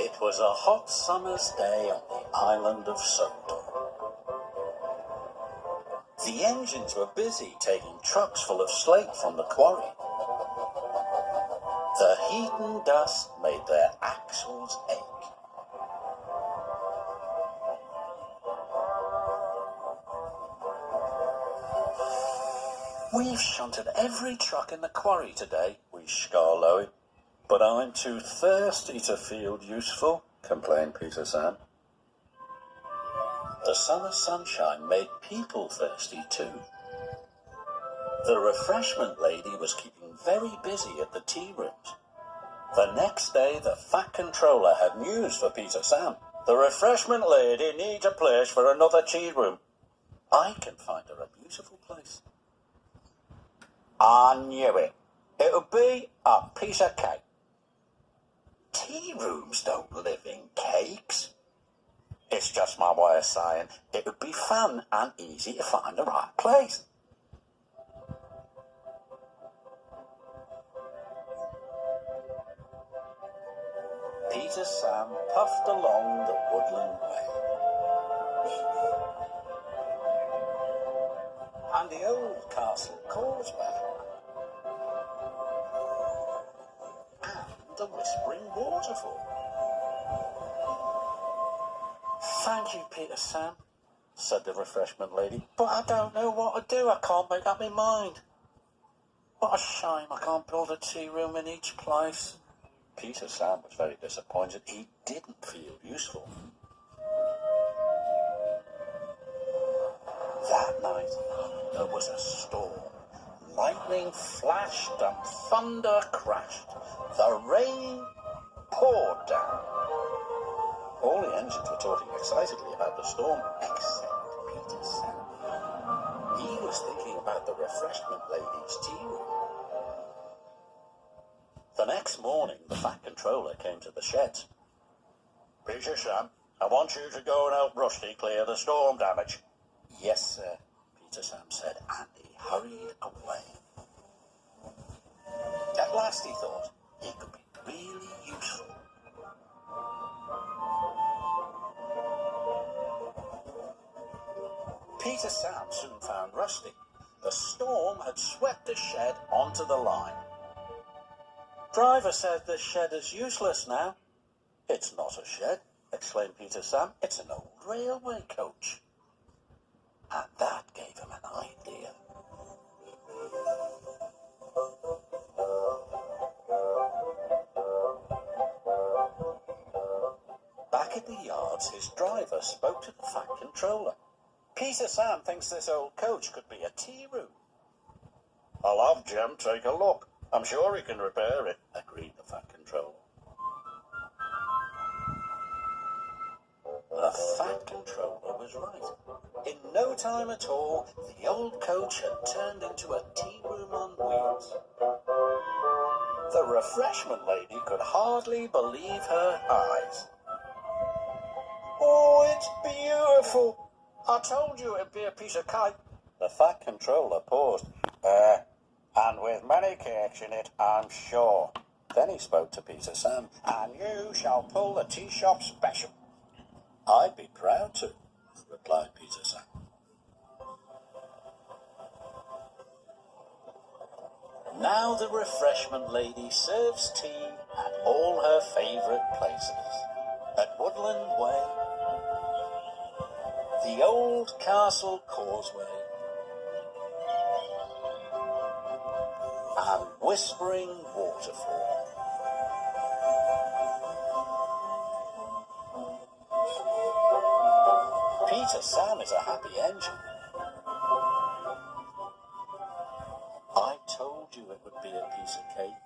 It was a hot summer's day on the island of Sodor. The engines were busy taking trucks full of slate from the quarry. The heat and dust made their axles ache. "We've shunted every truck in the quarry today," wheezed Scarloey. "But I'm too thirsty to feel useful," complained Peter Sam. The summer sunshine made people thirsty too. The refreshment lady was keeping very busy at the tea rooms. The next day, the fat controller had news for Peter Sam. "The refreshment lady needs a place for another tea room. I can find her a beautiful place." "I knew it. It'll be a piece of cake." "Tea rooms don't live in cakes." "It's just my way of saying it would be fun and easy to find the right place." Peter Sam puffed along the woodland way. And the old castle causeway. And the whispering waterfall. "Thank you, Peter Sam," said the refreshment lady. "But I don't know what to do. I can't make up my mind. What a shame I can't build a tea room in each place." Peter Sam was very disappointed. He didn't feel useful. That night, there was a storm. Lightning flashed and thunder crashed. The rain poured down. All the engines were talking excitedly about the storm, except Peter Sam. He was thinking about the refreshment lady's tea room. The next morning, the fat controller came to the sheds. "Peter Sam, I want you to go and help Rusty clear the storm damage." "Yes, sir," Peter Sam said, and he hurried away. At last he thought he could be really useful. Peter Sam soon found Rusty. The storm had swept the shed onto the line. "Driver says this shed is useless now." "It's not a shed," exclaimed Peter Sam. "It's an old railway coach." And that gave him an idea. Back at the yards, his driver spoke to the fat controller. "Peter Sam thinks this old coach could be a tea room." "I'll have Jim take a look. I'm sure he can repair it," agreed the fat controller. The fat controller was right. In no time at all, the old coach had turned into a tea room on wheels. The refreshment lady could hardly believe her eyes. "Oh, it's beautiful. I told you it'd be a piece of cake." The fat controller paused. And with many cakes in it, I'm sure." Then he spoke to Peter Sam. "And you shall pull the tea shop special." "I'd be proud to," replied Peter Sam. Now the refreshment lady serves tea at all her favourite places. At Woodland Way, the old castle causeway, and whispering waterfall. Peter Sam is a happy engine. I told you it would be a piece of cake.